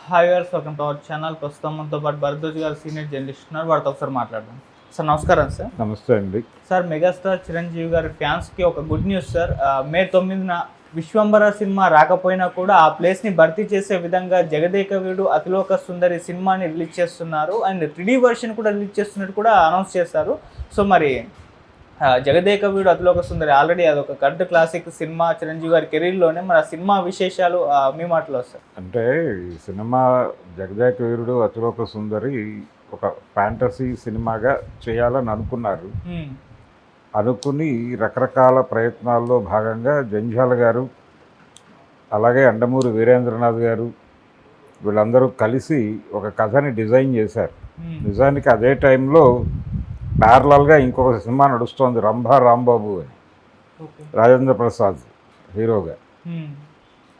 Hi గారు, welcome to our channel. ప్రస్తుతం మనతో పాటు భరద్వాజ్ గారు సీనియర్ జర్నలిస్ట్ ఉన్నారు. వారితో ఒకసారి మాట్లాడదాం. సార్ నమస్కారం. సార్ నమస్తే అండి. సార్, మెగాస్టార్ చిరంజీవి గారి ఫ్యాన్స్కి ఒక గుడ్ న్యూస్ సార్. మే 9న విశ్వంబర సినిమా రాకపోయినా కూడా ఆ ప్లేస్ని భర్తీ చేసే విధంగా జగదేక వీరుడు అతిలోక సుందరి సినిమాని రిలీజ్ చేస్తున్నారు. అండ్ 3D వర్షన్ కూడా రిలీజ్ చేస్తున్నట్టు కూడా అనౌన్స్ చేశారు. సో మరి జగదేక వీరుడు అతిలోక సుందరి ఆల్రెడీ అదొక కల్ట్ క్లాసిక్ సినిమా చిరంజీవి గారి కెరీర్లోనే. మరి ఆ సినిమా విశేషాలు మీ మాటలో సార్. అంటే ఈ సినిమా జగదేక వీరుడు అతిలోక సుందరి ఒక ఫ్యాంటసీ సినిమాగా చేయాలని అనుకున్నారు. అనుకుని రకరకాల ప్రయత్నాల్లో భాగంగా జంధ్యాల గారు, అలాగే యండమూరి వీరేంద్రనాథ్ గారు వీళ్ళందరూ కలిసి ఒక కథని డిజైన్ చేశారు. నిజానికి అదే టైంలో ప్యారలల్గా ఇంకొక సినిమా నడుస్తోంది, రంభా రాంబాబు అని, రాజేంద్ర ప్రసాద్ హీరోగా.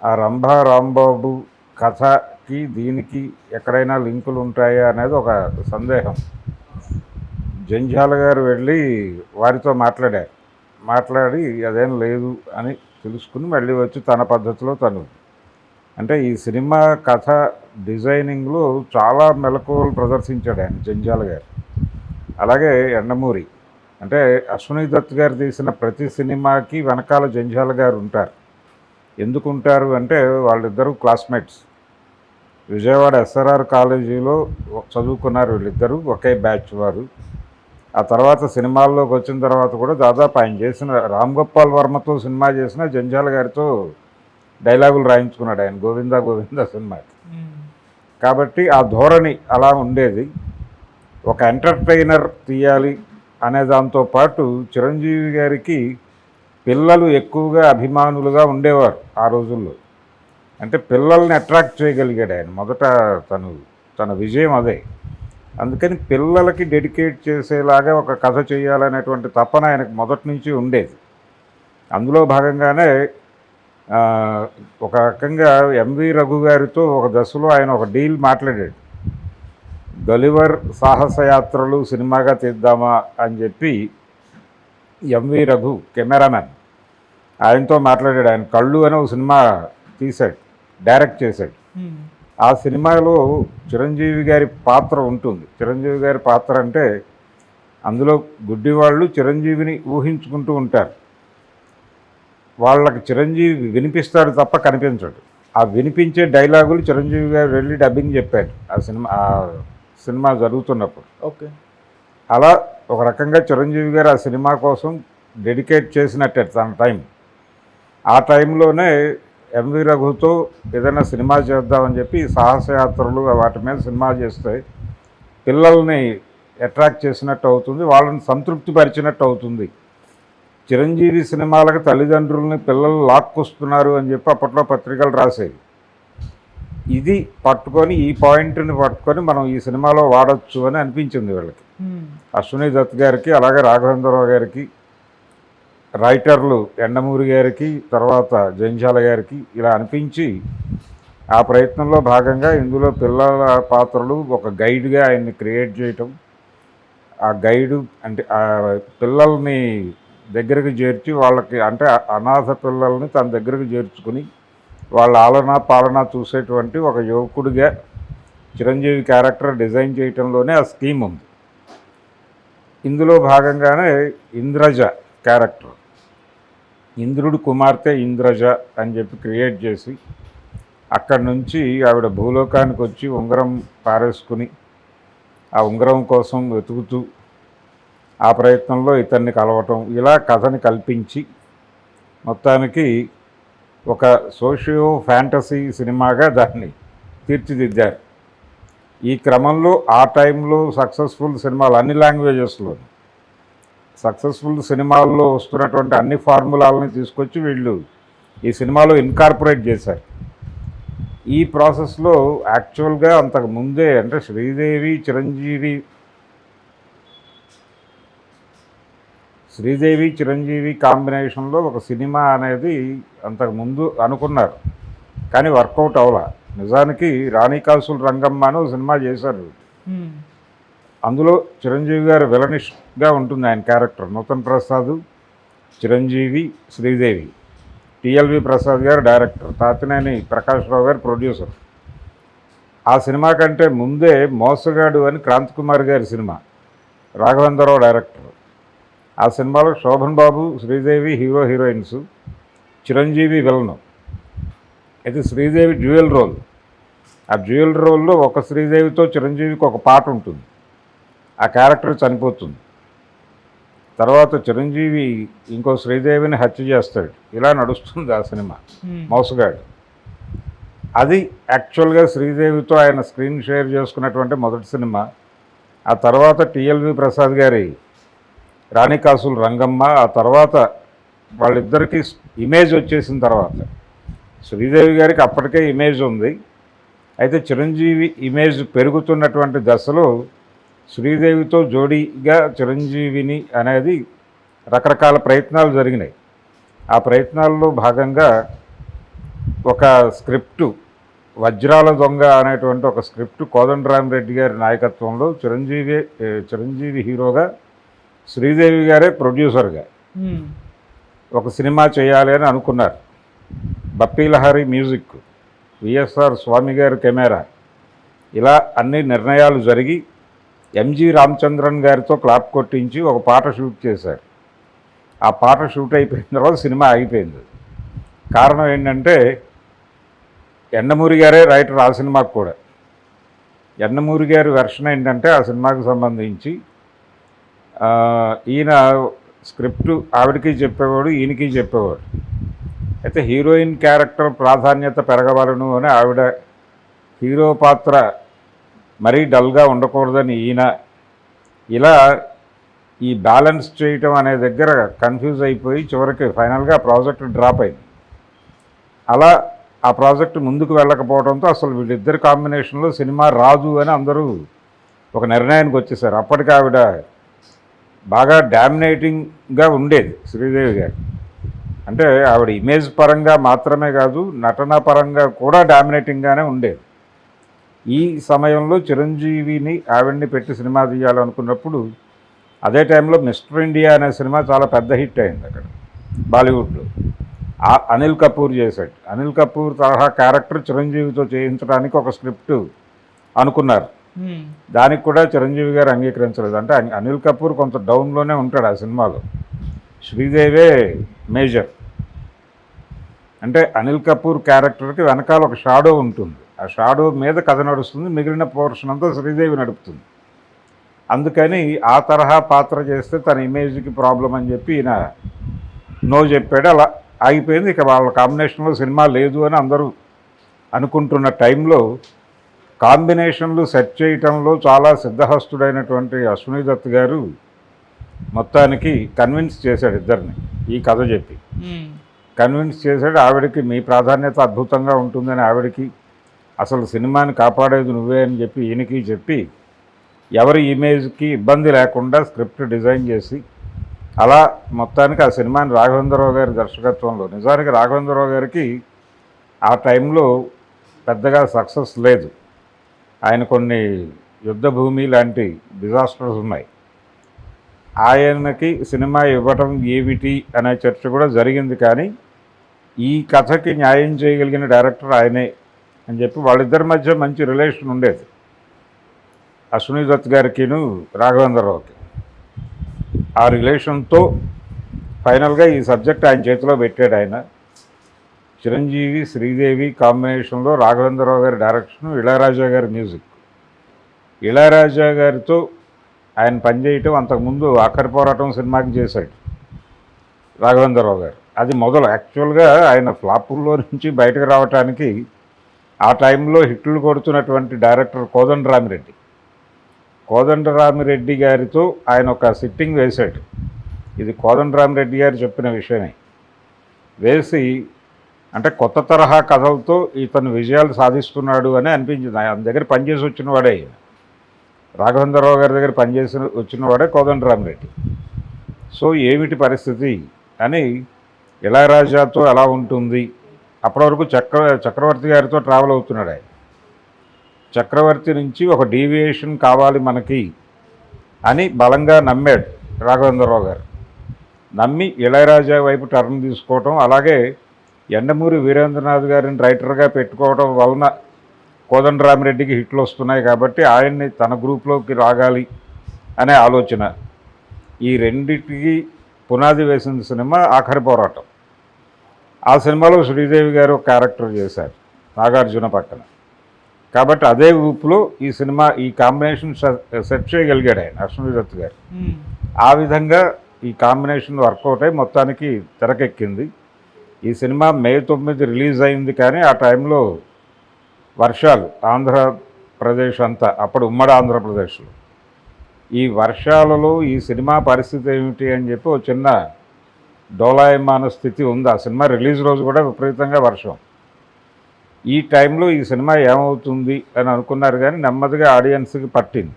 ఆ రంభా రాంబాబు కథకి దీనికి ఎక్కడైనా లింకులు ఉంటాయా అనేది ఒక సందేహం. జంధ్యాల గారు వెళ్ళి వారితో మాట్లాడి అదేం లేదు అని తెలుసుకుని మళ్ళీ వచ్చి తన పద్ధతిలో తను, అంటే ఈ సినిమా కథ డిజైనింగ్లో చాలా మెలకువలు ప్రదర్శించాడు ఆయన జంధ్యాల గారు. అలాగే యండమూరి, అంటే అశ్విని దత్ గారు తీసిన ప్రతి సినిమాకి వెనకాల జంధ్యాల గారు ఉంటారు. ఎందుకు ఉంటారు అంటే వాళ్ళిద్దరూ క్లాస్మేట్స్, విజయవాడ SRR కాలేజీలో చదువుకున్నారు వీళ్ళిద్దరూ, ఒకే బ్యాచ్ వారు. ఆ తర్వాత సినిమాల్లోకి వచ్చిన తర్వాత కూడా దాదాపు ఆయన చేసిన రామ్ గోపాల్ వర్మతో సినిమా చేసిన జంధ్యాల గారితో డైలాగులు రాయించుకున్నాడు ఆయన గోవిందా గోవిందా సినిమాకి. కాబట్టి ఆ ధోరణి అలా ఉండేది. ఒక ఎంటర్టైనర్ తీయాలి అనే దాంతోపాటు చిరంజీవి గారికి పిల్లలు ఎక్కువగా అభిమానులుగా ఉండేవారు ఆ రోజుల్లో. అంటే పిల్లల్ని అట్రాక్ట్ చేయగలిగాడు ఆయన. మొదట తన విజయం అదే. అందుకని పిల్లలకి డెడికేట్ చేసేలాగా ఒక కథ చేయాలనేటువంటి తపన ఆయనకు మొదటి నుంచి ఉండేది. అందులో భాగంగానే ఒక రకంగా MV రఘు గారితో ఒక దశలో ఆయన ఒక డీల్ మాట్లాడాడు. గలివర్ సాహసయాత్రలు సినిమాగా తీద్దామా అని చెప్పి MV రఘు కెమెరామెన్ ఆయనతో మాట్లాడాడు. ఆయన కళ్ళు అని ఒక సినిమా తీశాడు, డైరెక్ట్ చేశాడు. ఆ సినిమాలో చిరంజీవి గారి పాత్ర ఉంటుంది. చిరంజీవి గారి పాత్ర అంటే అందులో గుడ్డివాళ్ళు చిరంజీవిని ఊహించుకుంటూ ఉంటారు. వాళ్ళకి చిరంజీవి వినిపిస్తాడు తప్ప కనిపించడు. ఆ వినిపించే డైలాగులు చిరంజీవి గారు వెళ్ళి డబ్బింగ్ చెప్పాడు ఆ సినిమా జరుగుతున్నప్పుడు. ఓకే, అలా ఒక రకంగా చిరంజీవి గారు ఆ సినిమా కోసం డెడికేట్ చేసినట్టే తన టైం. ఆ టైంలోనే MV రఘుతో ఏదైనా సినిమా చేద్దామని చెప్పి సాహసయాత్రలు వాటి మీద సినిమా చేస్తే పిల్లల్ని అట్రాక్ట్ చేసినట్టు అవుతుంది, వాళ్ళని సంతృప్తి పరిచినట్టు అవుతుంది. చిరంజీవి సినిమాలకు తల్లిదండ్రులని పిల్లలు లాక్కొస్తున్నారు అని చెప్పి అప్పట్లో పత్రికలు రాసేవి. ఇది పట్టుకొని, ఈ పాయింట్ని పట్టుకొని మనం ఈ సినిమాలో వాడచ్చు అని అనిపించింది వీళ్ళకి. అశ్విని దత్ గారికి, అలాగే రాఘవేంద్రరావు గారికి, రైటర్లు యండమూరి గారికి, తర్వాత జంధ్యాల గారికి ఇలా అనిపించి ఆ ప్రయత్నంలో భాగంగా ఇందులో పిల్లల పాత్రలు ఒక గైడ్గా ఆయన్ని క్రియేట్ చేయటం. ఆ గైడు అంటే ఆ పిల్లల్ని దగ్గరకు చేర్చి వాళ్ళకి, అంటే అనాథ పిల్లల్ని తన దగ్గరకు చేర్చుకుని వాళ్ళ ఆలనా పాలన చూసేటువంటి ఒక యువకుడిగా చిరంజీవి క్యారెక్టర్ డిజైన్ చేయటంలోనే ఆ స్కీమ్ ఉంది. ఇందులో భాగంగానే ఇంద్రజ క్యారెక్టర్, ఇంద్రుడు కుమార్తె ఇంద్రజ అని చెప్పి క్రియేట్ చేసి అక్కడి నుంచి ఆవిడ భూలోకానికి వచ్చి ఉంగరం పారేసుకుని ఆ ఉంగరం కోసం వెతుకుతూ ఆ ప్రయత్నంలో ఇతన్ని కలవటం, ఇలా కథని కల్పించి మొత్తానికి ఒక సోషియో ఫ్యాంటసీ సినిమాగా దాన్ని తీర్చిదిద్దారు. ఈ క్రమంలో ఆ టైంలో సక్సెస్ఫుల్ సినిమాలు అన్ని లాంగ్వేజెస్లో, సక్సెస్ఫుల్ సినిమాల్లో వస్తున్నటువంటి అన్ని ఫార్ములాలని తీసుకొచ్చి వీళ్ళు ఈ సినిమాలో ఇన్కార్పొరేట్ చేశారు. ఈ ప్రాసెస్లో యాక్చువల్గా అంతకు ముందే, అంటే శ్రీదేవి చిరంజీవి కాంబినేషన్లో ఒక సినిమా అనేది అంతకుముందు అనుకున్నారు, కానీ వర్కౌట్ అవ్వలా. నిజానికి రాణి కాసుల రంగమ్మ అని ఒక సినిమా చేశారు. అందులో చిరంజీవి గారు విలనిష్గా ఉంటుంది ఆయన క్యారెక్టర్. నూతన్ ప్రసాద్, చిరంజీవి, శ్రీదేవి, TLV ప్రసాద్ గారు డైరెక్టర్, తాతినేని ప్రకాష్ రావు గారు ప్రొడ్యూసర్. ఆ సినిమా కంటే ముందే మోసగాడు అని క్రాంతి కుమార్ గారి సినిమా, రాఘవేంద్రరావు డైరెక్టర్. ఆ సినిమాలో Sobhan Babu, Sridevi hero heroines, Chiranjeevi villain. అయితే శ్రీదేవి డ్యూయల్ రోల్. ఆ డ్యూయల్ రోల్లో ఒక శ్రీదేవితో చిరంజీవికి ఒక పాట ఉంటుంది. ఆ క్యారెక్టర్ చనిపోతుంది. తర్వాత చిరంజీవి ఇంకో శ్రీదేవిని హత్య చేస్తాడు. ఇలా నడుస్తుంది ఆ సినిమా మోసగాడు. అది యాక్చువల్గా శ్రీదేవితో ఆయన స్క్రీన్ షేర్ చేసుకున్నటువంటి మొదటి సినిమా. ఆ తర్వాత టిఎల్వి ప్రసాద్ గారి రాణికాసులు రంగమ్మ. ఆ తర్వాత వాళ్ళిద్దరికీ ఇమేజ్ వచ్చేసిన తర్వాత శ్రీదేవి గారికి అప్పటికే ఇమేజ్ ఉంది. అయితే చిరంజీవి ఇమేజ్ పెరుగుతున్నటువంటి దశలో శ్రీదేవితో జోడీగా చిరంజీవిని అనేది రకరకాల ప్రయత్నాలు జరిగినాయి. ఆ ప్రయత్నాల్లో భాగంగా ఒక స్క్రిప్టు, వజ్రాల దొంగ అనేటువంటి ఒక స్క్రిప్ట్ కోదండరామిరెడ్డి గారి నాయకత్వంలో చిరంజీవి హీరోగా, శ్రీదేవి గారే ప్రొడ్యూసర్గా ఒక సినిమా చేయాలి అని అనుకున్నారు. బప్పీలహరి మ్యూజిక్, విఎస్ఆర్ స్వామి గారి కెమెరా, ఇలా అన్ని నిర్ణయాలు జరిగి ఎంజి రామచంద్రన్ గారితో క్లాప్ కొట్టించి ఒక పాట షూట్ చేశారు. ఆ పాట షూట్ అయిపోయిన తర్వాత సినిమా ఆగిపోయింది. కారణం ఏంటంటే యండమూరి గారే రైటర్ ఆ సినిమాకు కూడా. యండమూరి గారి వెర్షన్ ఏంటంటే ఆ సినిమాకు సంబంధించి ఈయన స్క్రిప్టు ఆవిడకి చెప్పేవాడు, ఈయనకి చెప్పేవాడు. అయితే హీరోయిన్ క్యారెక్టర్ ప్రాధాన్యత పెరగవలను అని ఆవిడ, హీరో పాత్ర మరీ డల్గా ఉండకూడదని ఈయన, ఇలా ఈ బ్యాలెన్స్ చేయటం అనే దగ్గర కన్ఫ్యూజ్ అయిపోయి చివరికి ఫైనల్గా ప్రాజెక్ట్ డ్రాప్ అయింది. అలా ఆ ప్రాజెక్ట్ ముందుకు వెళ్ళకపోవడంతో అసలు వీళ్ళిద్దరి కాంబినేషన్లో సినిమా రాదు అని అందరూ ఒక నిర్ణయానికి వచ్చేసారు. అప్పటికి ఆవిడ బాగా డామినేటింగ్గా ఉండేది శ్రీదేవి గారు. అంటే ఆవిడ ఇమేజ్ పరంగా మాత్రమే కాదు, నటన పరంగా కూడా డామినేటింగ్గానే ఉండేది. ఈ సమయంలో చిరంజీవిని ఆవిడ్ని పెట్టి సినిమా తీయాలనుకున్నప్పుడు అదే టైంలో మిస్టర్ ఇండియా అనే సినిమా చాలా పెద్ద హిట్ అయింది అక్కడ బాలీవుడ్లో. అనిల్ కపూర్ చేశాడు. అనిల్ కపూర్ తరహా క్యారెక్టర్ చిరంజీవితో చేయించడానికి ఒక స్క్రిప్ట్ అనుకున్నారు. దానికి కూడా చిరంజీవి గారు అంగీకరించలేదు. అంటే అనిల్ కపూర్ కొంత డౌన్లోనే ఉంటాడు ఆ సినిమాలో, శ్రీదేవే మేజర్. అంటే అనిల్ కపూర్ క్యారెక్టర్కి వెనకాల ఒక షాడో ఉంటుంది. ఆ షాడో మీద కథ నడుస్తుంది, మిగిలిన పోర్షన్ అంతా శ్రీదేవి నడుపుతుంది. అందుకని ఆ తరహా పాత్ర చేస్తే తన ఇమేజ్కి ప్రాబ్లం అని చెప్పి ఈయన నో చెప్పాడు. అలా ఆగిపోయింది. ఇక వాళ్ళ కాంబినేషన్లో సినిమా లేదు అని అందరూ అనుకుంటున్న టైంలో కాంబినేషన్లు సెట్ చేయటంలో చాలా సిద్ధహస్తుడైనటువంటి అశ్విని దత్ గారు మొత్తానికి కన్విన్స్ చేశాడు ఇద్దరిని. ఈ కథ చెప్పి కన్విన్స్ చేశాడు. ఆవిడకి మీ ప్రాధాన్యత అద్భుతంగా ఉంటుందని ఆవిడకి, అసలు సినిమాని కాపాడేది నువ్వే అని చెప్పి ఈయనకి చెప్పి, ఎవరి ఇమేజ్కి ఇబ్బంది లేకుండా స్క్రిప్ట్ డిజైన్ చేసి, అలా మొత్తానికి ఆ సినిమాని రాఘవేంద్రరావు గారి దర్శకత్వంలో, నిజానికి రాఘవేంద్రరావు గారికి ఆ టైంలో పెద్దగా సక్సెస్ లేదు. ఆయన కొన్ని యుద్ధభూమి లాంటి డిజాస్టర్స్ ఉన్నాయి. ఆయనకి సినిమా ఇవ్వటం ఏమిటి అనే చర్చ కూడా జరిగింది. కానీ ఈ కథకి న్యాయం చేయగలిగిన డైరెక్టర్ ఆయనే అని చెప్పి వాళ్ళిద్దరి మధ్య మంచి రిలేషన్ ఉండేది, అశ్విని దత్ గారికిను రాఘవేంద్రరావుకి. ఆ రిలేషన్తో ఫైనల్గా ఈ సబ్జెక్ట్ ఆయన చేతిలో పెట్టాడు ఆయన. చిరంజీవి శ్రీదేవి కాంబినేషన్లో రాఘవేంద్రరావు గారి డైరెక్షన్, ఇళయరాజా గారి మ్యూజిక్. ఇళయరాజా గారితో ఆయన పనిచేయటం అంతకుముందు ఆఖరి పోరాటం సినిమాకి చేశాడు రాఘవేంద్రరావు గారు. అది మొదలు. యాక్చువల్గా ఆయన ఫ్లాపుల్లో నుంచి బయటకు రావటానికి ఆ టైంలో హిట్లు కొడుతున్నటువంటి డైరెక్టర్ కోదండరామిరెడ్డి గారితో ఆయన ఒక సిట్టింగ్ వేశాడు. ఇది కోదండరామిరెడ్డి గారు చెప్పిన విషయమే. వేసి అంటే కొత్త తరహా కథలతో ఇతను విజయాలు సాధిస్తున్నాడు అని అనిపించింది. ఆయన దగ్గర పనిచేసి వచ్చిన వాడే, రాఘవేంద్రరావు గారి దగ్గర పనిచేసి వచ్చిన వాడే కోదండరామిరెడ్డి. సో ఏమిటి పరిస్థితి అని, ఇళయరాజాతో ఎలా ఉంటుంది, అప్పటి వరకు చక్రవర్తి గారితో ట్రావెల్ అవుతున్నాడు ఆయన. చక్రవర్తి నుంచి ఒక డీవియేషన్ కావాలి మనకి అని బలంగా నమ్మాడు రాఘవేంద్రరావు గారు. నమ్మి ఇళయరాజా వైపు టర్న్ తీసుకోవటం, అలాగే యండమూరి వీరేంద్రనాథ్ గారిని రైటర్గా పెట్టుకోవడం వలన కోదండరామిరెడ్డికి హిట్లు వస్తున్నాయి కాబట్టి ఆయన్ని తన గ్రూప్లోకి రాగాలి అనే ఆలోచన. ఈ రెండింటికి పునాది వేసిన సినిమా ఆఖరి పోరాటం. ఆ సినిమాలో శ్రీదేవి గారు ఒక క్యారెక్టర్ చేశారు నాగార్జున పక్కన. కాబట్టి అదే ఊపులో ఈ సినిమా ఈ కాంబినేషన్ సెట్ చేయగలిగాడు ఆయన అశ్విని దత్ గారు. ఆ విధంగా ఈ కాంబినేషన్ వర్కౌట్ అయి మొత్తానికి తెరకెక్కింది. ఈ సినిమా మే 9 రిలీజ్ అయింది, కానీ ఆ టైంలో వర్షాలు ఆంధ్రప్రదేశ్ అంతా, అప్పుడు ఉమ్మడి ఆంధ్రప్రదేశ్లో ఈ వర్షాలలో ఈ సినిమా పరిస్థితి ఏమిటి అని చెప్పి ఒక చిన్న డోలాయమాన స్థితి ఉంది. ఆ సినిమా రిలీజ్ రోజు కూడా విపరీతంగా వర్షం. ఈ టైంలో ఈ సినిమా ఏమవుతుంది అని అనుకున్నారు, కానీ నెమ్మదిగా ఆడియన్స్కి పట్టింది.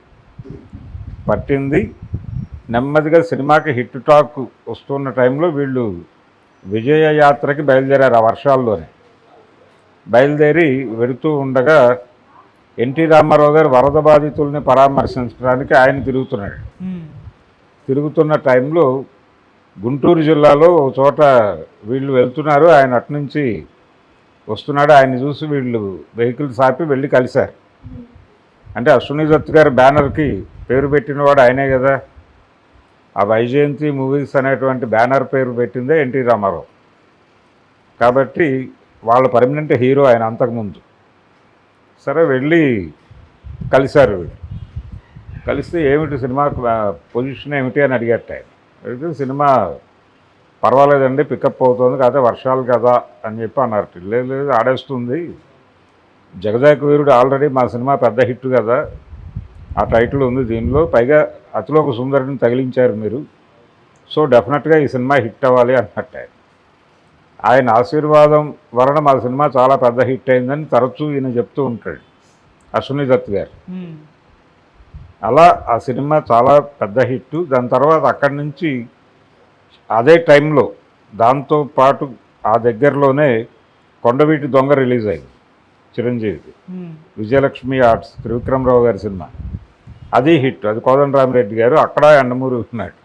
నెమ్మదిగా సినిమాకి హిట్ టాక్ వస్తున్న టైంలో వీళ్ళు విజయ యాత్రకి బయలుదేరారు. ఆ వర్షాల్లోనే బయలుదేరి వెళుతూ ఉండగా ఎన్టీ రామారావు గారు వరద బాధితుల్ని పరామర్శించడానికి ఆయన తిరుగుతున్న టైంలో గుంటూరు జిల్లాలో ఒక చోట వీళ్ళు వెళ్తున్నారు. ఆయన అటునుంచి వస్తున్నాడు. ఆయన్ని చూసి వీళ్ళు వెహికల్స్ ఆపి వెళ్ళి కలిశారు. అంటే అశ్విని దత్ గారి బ్యానర్కి పేరు పెట్టినవాడు ఆయనే కదా. ఆ వైజయంతి మూవీస్ అనేటువంటి బ్యానర్ పేరు పెట్టిందే ఎన్టీ రామారావు. కాబట్టి వాళ్ళ పర్మనెంట్ హీరో ఆయన అంతకుముందు. సరే వెళ్ళి కలిశారు. కలిస్తే ఏమిటి సినిమా పొజిషన్ ఏమిటి అని అడిగట్టు ఆయన. అడిగితే సినిమా పర్వాలేదండి, పికప్ అవుతుంది, కాకపోతే వర్షాలు కదా అని చెప్పి అన్నారు. లేదు ఆడేస్తుంది, జగదేక వీరుడు ఆల్రెడీ మా సినిమా పెద్ద హిట్ కదా, ఆ టైటిల్ ఉంది దీనిలో, పైగా అతిలోక సుందరిని తగిలించారు మీరు, సో డెఫినెట్గా ఈ సినిమా హిట్ అవ్వాలి అన్నట్టు. ఆయన ఆశీర్వాదం వలన మా సినిమా చాలా పెద్ద హిట్ అయిందని తరచూ ఈయన చెప్తూ ఉంటాడు అశ్విని దత్ గారు. అలా ఆ సినిమా చాలా పెద్ద హిట్. దాని తర్వాత అక్కడి నుంచి అదే టైంలో దాంతోపాటు ఆ దగ్గరలోనే కొండవీటి దొంగ రిలీజ్ అయింది చిరంజీవికి. విజయలక్ష్మి ఆర్ట్స్ త్రివిక్రమరావు గారి సినిమా, అది హిట్. అది కోదండరామిరెడ్డి గారు అక్కడ ఎండమూరి ఉన్నాడు.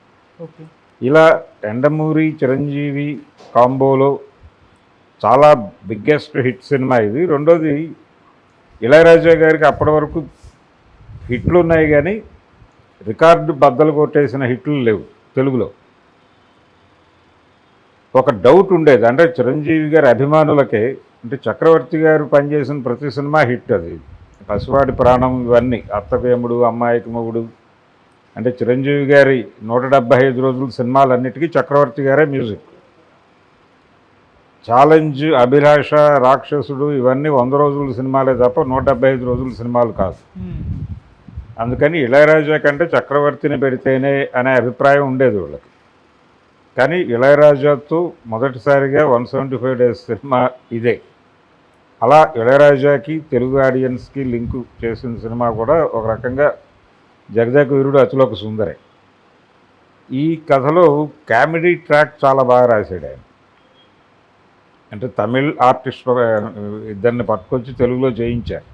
ఇలా ఎండమూరి చిరంజీవి కాంబోలో చాలా బిగ్గెస్ట్ హిట్ సినిమా ఇది. రెండోది ఇళయరాజా గారికి అప్పటి వరకు హిట్లు ఉన్నాయి, కానీ రికార్డు బద్దలు కొట్టేసిన హిట్లు లేవు తెలుగులో. ఒక డౌట్ ఉండేది, అంటే చిరంజీవి గారి అభిమానులకే, అంటే చక్రవర్తి గారు పనిచేసిన ప్రతి సినిమా హిట్. అది పసివాడి ప్రాణం, ఇవన్నీ, అత్తవేముడు, అమ్మాయికి మొగుడు, అంటే చిరంజీవి గారి 175 రోజుల సినిమాలన్నిటికీ చక్రవర్తి గారే మ్యూజిక్. ఛాలెంజ్, అభిలాష, రాక్షసుడు ఇవన్నీ 100 రోజుల సినిమాలే తప్ప 175 రోజుల సినిమాలు కాదు. అందుకని ఇళయరాజా కంటే చక్రవర్తిని పెడితేనే అనే అభిప్రాయం ఉండేది వాళ్ళకి. కానీ ఇళయరాజాతో మొదటిసారిగా 175 డేస్ సినిమా ఇదే. అలా ఇళయరాజాకి తెలుగు ఆడియన్స్కి లింకు చేసిన సినిమా కూడా ఒక రకంగా జగదేక వీరుడు అతిలోక సుందరి. ఈ కథలో కామెడీ ట్రాక్ చాలా బాగా రాశాడు ఆయన. అంటే తమిళ్ ఆర్టిస్ట్ ఇద్దరిని పట్టుకొచ్చి తెలుగులో చేయించారు.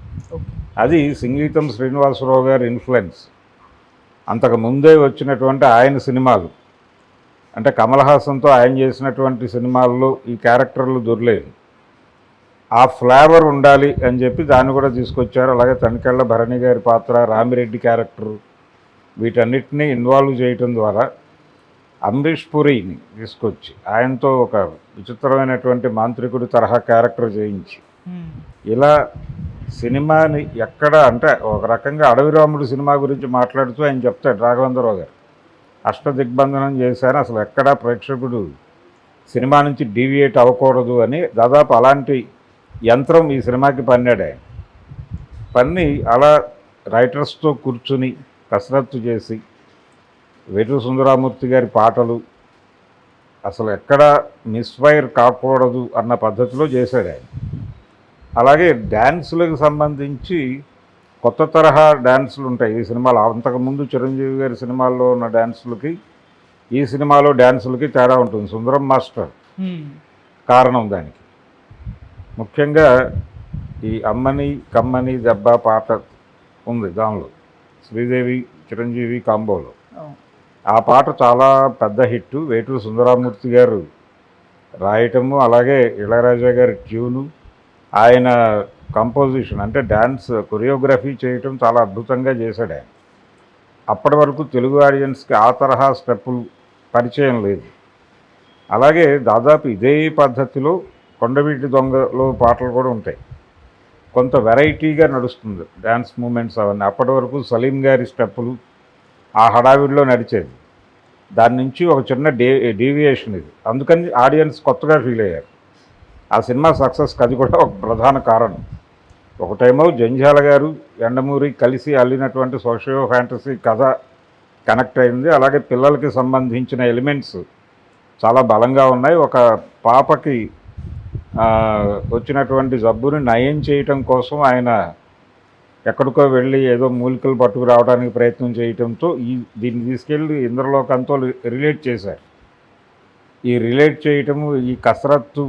అది సంగీతం శ్రీనివాసరావు గారి ఇన్ఫ్లుయెన్స్. అంతకు ముందే వచ్చినటువంటి ఆయన సినిమాలు, అంటే కమల్ హాసన్తో ఆయన చేసినటువంటి సినిమాల్లో ఈ క్యారెక్టర్లు దొరలేదు. ఆ ఫ్లేవర్ ఉండాలి అని చెప్పి దాన్ని కూడా తీసుకొచ్చారు. అలాగే తనికెళ్ళ భరణి గారి పాత్ర, రామిరెడ్డి క్యారెక్టరు, వీటన్నిటినీ ఇన్వాల్వ్ చేయటం ద్వారా అమరీష్ పురిని తీసుకొచ్చి ఆయనతో ఒక విచిత్రమైనటువంటి మాంత్రికుడి తరహా క్యారెక్టర్ చేయించి, ఇలా సినిమాని ఎక్కడ, అంటే ఒక రకంగా అడవి రాముడు సినిమా గురించి మాట్లాడుతూ ఆయన చెప్తాడు రాఘవేంద్రరావు గారు, అష్టదిగ్బంధనం చేశాను, అసలు ఎక్కడా ప్రేక్షకుడు సినిమా నుంచి డీవియేట్ అవ్వకూడదు అని దాదాపు అలాంటి యంత్రం ఈ సినిమాకి పన్నాడు ఆయన. పన్ని అలా రైటర్స్తో కూర్చుని కసరత్తు చేసి వేటూరి సుందరమూర్తి గారి పాటలు అసలు ఎక్కడా మిస్ఫైర్ కాకూడదు అన్న పద్ధతిలో చేశాడు ఆయన. అలాగే డ్యాన్సులకు సంబంధించి కొత్త తరహా డ్యాన్సులు ఉంటాయి ఈ సినిమాలో. అంతకుముందు చిరంజీవి గారి సినిమాల్లో ఉన్న డ్యాన్సులకి ఈ సినిమాలో డ్యాన్సులకి తేడా ఉంటుంది. సుందరం మాస్టర్ కారణం దానికి. ముఖ్యంగా ఈ అమ్మని కమ్మని దెబ్బ పాట ఉంది దానిలో, శ్రీదేవి చిరంజీవి కాంబోలో. ఆ పాట చాలా పెద్ద హిట్. వేటూరి సుందరమూర్తి గారు రాయటము, అలాగే ఇళయరాజా గారి ట్యూను, ఆయన కంపోజిషన్ అంటే డ్యాన్స్ కొరియోగ్రఫీ చేయటం చాలా అద్భుతంగా చేశాడు ఆయన. అప్పటి వరకు తెలుగు ఆడియన్స్కి ఆ తరహా స్టెప్పులు పరిచయం లేదు. అలాగే దాదాపు ఇదే పద్ధతిలో కొండవీటి దొంగలో పాటలు కూడా ఉంటాయి. కొంత వెరైటీగా నడుస్తుంది డ్యాన్స్ మూమెంట్స్ అవన్నీ. అప్పటి వరకు సలీం గారి స్టెప్పులు ఆ హడావిడిలో నడిచేది. దాని నుంచి ఒక చిన్న డీవియేషన్ ఇది. అందుకని ఆడియన్స్ కొత్తగా ఫీల్ అయ్యారు. ఆ సినిమా సక్సెస్కి అది కూడా ఒక ప్రధాన కారణం. ఒకటేమో జంధ్యాల గారు యండమూరి కలిసి అల్లినటువంటి సోషియో ఫ్యాంటసీ కథ కనెక్ట్ అయింది. అలాగే పిల్లలకి సంబంధించిన ఎలిమెంట్స్ చాలా బలంగా ఉన్నాయి. ఒక పాపకి వచ్చినటువంటి జబ్బుని నయం చేయటం కోసం ఆయన ఎక్కడికో వెళ్ళి ఏదో మూలికలు పట్టుకురావడానికి ప్రయత్నం చేయటంతో దీన్ని తీసుకెళ్ళి ఇంద్రలోకంతో రిలేట్ చేశారు. ఈ రిలేట్ చేయటము, ఈ కసరత్తు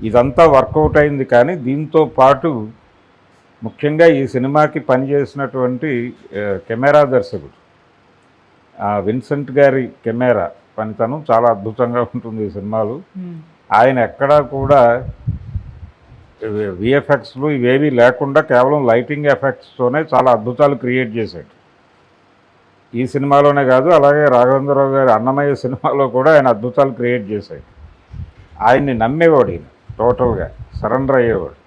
ఇదంతా వర్కౌట్ అయింది. కానీ దీంతో పాటు ముఖ్యంగా ఈ సినిమాకి పనిచేసినటువంటి కెమెరా దర్శకుడు విన్సెంట్ గారి కెమెరా పనితనం చాలా అద్భుతంగా ఉంటుంది ఈ సినిమాలో. ఆయన ఎక్కడా కూడా విఎఫ్ఎక్స్లు ఇవేవి లేకుండా కేవలం లైటింగ్ ఎఫెక్ట్స్తోనే చాలా అద్భుతాలు క్రియేట్ చేశాడు. ఈ సినిమాలోనే కాదు, అలాగే రాఘవేంద్రరావు గారి అన్నమయ్య సినిమాలో కూడా ఆయన అద్భుతాలు క్రియేట్ చేశాడు. ఆయన్ని నమ్మేవాడు, ఈయన టోటల్గా సరెండర్ అయ్యేవాడు.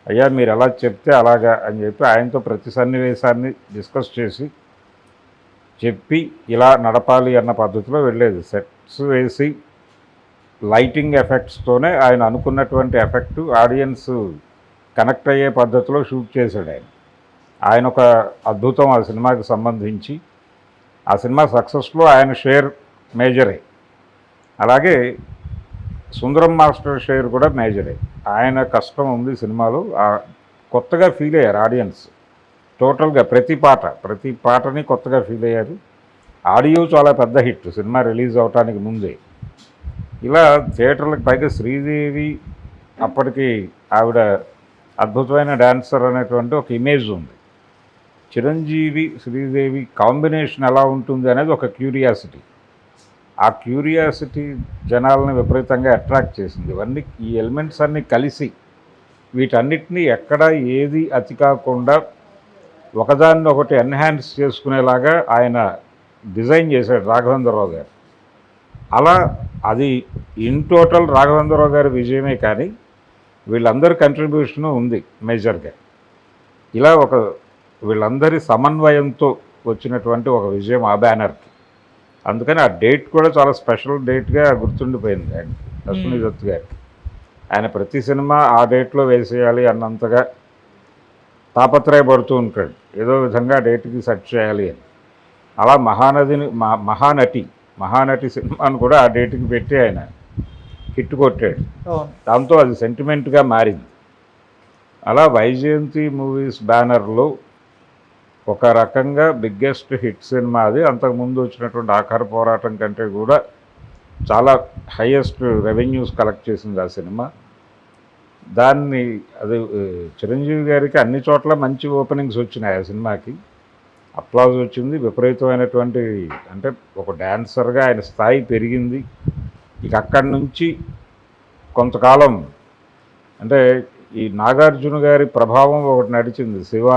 అయ్యా మీరు ఎలా చెప్తే అలాగా అని చెప్పి ఆయనతో ప్రతి సన్నివేశాన్ని డిస్కస్ చేసి చెప్పి ఇలా నడపాలి అన్న పద్ధతిలో వెళ్ళేది. సెట్స్ వేసి లైటింగ్ ఎఫెక్ట్స్తోనే ఆయన అనుకున్నటువంటి ఎఫెక్టు ఆడియన్స్ కనెక్ట్ అయ్యే పద్ధతిలో షూట్ చేశాడు ఆయన. ఆయన ఒక అద్భుతం ఆ సినిమాకి సంబంధించి. ఆ సినిమా సక్సెస్లో ఆయన షేర్ మేజరే. అలాగే సుందరం మాస్టర్ షేర్ కూడా మేజరే. ఆయన కష్టం ఉంది సినిమాలో. కొత్తగా ఫీల్ అయ్యారు ఆడియన్స్ టోటల్గా. ప్రతి పాటని కొత్తగా ఫీల్ అయ్యారు. ఆడియో చాలా పెద్ద హిట్ సినిమా రిలీజ్ అవటానికి ముందే. ఇలా థియేటర్లకు పైగా శ్రీదేవి అప్పటికి ఆవిడ అద్భుతమైన డాన్సర్ అనేటువంటి ఒక ఇమేజ్ ఉంది. చిరంజీవి శ్రీదేవి కాంబినేషన్ ఎలా ఉంటుంది అనేది ఒక క్యూరియాసిటీ. ఆ క్యూరియాసిటీ జనాలను విపరీతంగా అట్రాక్ట్ చేసింది. ఇవన్నీ ఈ ఎలిమెంట్స్ అన్నీ కలిసి వీటన్నిటినీ ఎక్కడ ఏది అతి కాకుండా ఒకదాన్ని ఒకటి ఎన్హాన్స్ చేసుకునేలాగా ఆయన డిజైన్ చేశాడు రాఘవేంద్రరావు గారు. అలా అది ఇన్ టోటల్ రాఘవేంద్రరావు గారి విజయమే, కానీ వీళ్ళందరి కంట్రిబ్యూషను ఉంది మేజర్గా. ఇలా వీళ్ళందరి సమన్వయంతో వచ్చినటువంటి ఒక విజయం ఆ బ్యానర్కి. అందుకని ఆ డేట్ కూడా చాలా స్పెషల్ డేట్గా గుర్తుండిపోయింది ఆయనకి, అశ్విని దత్ గారికి. ఆయన ప్రతి సినిమా ఆ డేట్లో వేసేయాలి అన్నంతగా తాపత్రయపడుతూ ఉంటాడు. ఏదో విధంగా డేట్కి సెట్ చేయాలి అని. అలా మహానటి సినిమాను కూడా ఆ డేట్కి పెట్టి ఆయన హిట్ కొట్టాడు. దాంతో అది సెంటిమెంట్గా మారింది. అలా వైజయంతి మూవీస్ బ్యానర్లో ఒక రకంగా బిగ్గెస్ట్ హిట్ సినిమా అది. అంతకుముందు వచ్చినటువంటి ఆఖరి పోరాటం కంటే కూడా చాలా హైయెస్ట్ రెవెన్యూస్ కలెక్ట్ చేసింది ఆ సినిమా. దాన్ని అది చిరంజీవి గారికి అన్ని చోట్ల మంచి ఓపెనింగ్స్ వచ్చినాయి ఆ సినిమాకి. అప్లాజ్ వచ్చింది విపరీతమైనటువంటి. అంటే ఒక డాన్సర్గా ఆయన స్థాయి పెరిగింది. ఇక అక్కడి నుంచి కొంతకాలం అంటే ఈ నాగార్జున గారి ప్రభావం ఒకటి నడిచింది. శివ,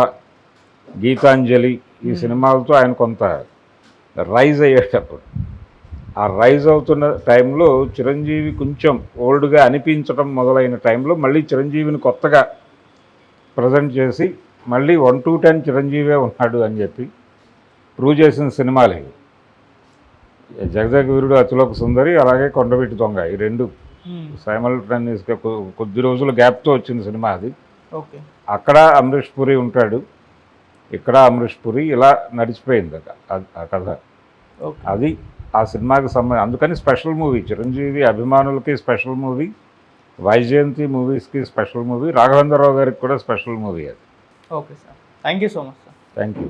గీతాంజలి ఈ సినిమాలతో ఆయన కొంత రైజ్ అయ్యేటప్పుడు, ఆ రైజ్ అవుతున్న టైంలో చిరంజీవి కొంచెం ఓల్డ్గా అనిపించడం మొదలైన టైంలో మళ్ళీ చిరంజీవిని కొత్తగా ప్రజెంట్ చేసి మళ్ళీ 1 to 10 చిరంజీవే ఉన్నాడు అని చెప్పి ప్రూవ్ చేసిన సినిమాలే జగదేక వీరుడు, అతిలోక సుందరి, అలాగే కొండవీటి దొంగ. ఈ రెండు సైమల్టేనియస్గా కొద్ది రోజుల గ్యాప్తో వచ్చిన సినిమా అది. అక్కడ అమరీష్ పురి ఉంటాడు, ఇక్కడ అమరీష్ పురి. ఇలా నడిచిపోయింది ఆ కథ. అది ఆ సినిమాకి సంబంధించి. అందుకని స్పెషల్ మూవీ. చిరంజీవి అభిమానులకి స్పెషల్ మూవీ, వైజయంతి మూవీస్కి స్పెషల్ మూవీ, రాఘవేంద్రరావు గారికి కూడా స్పెషల్ మూవీ అది. Okay sir, thank you so much sir. Thank you.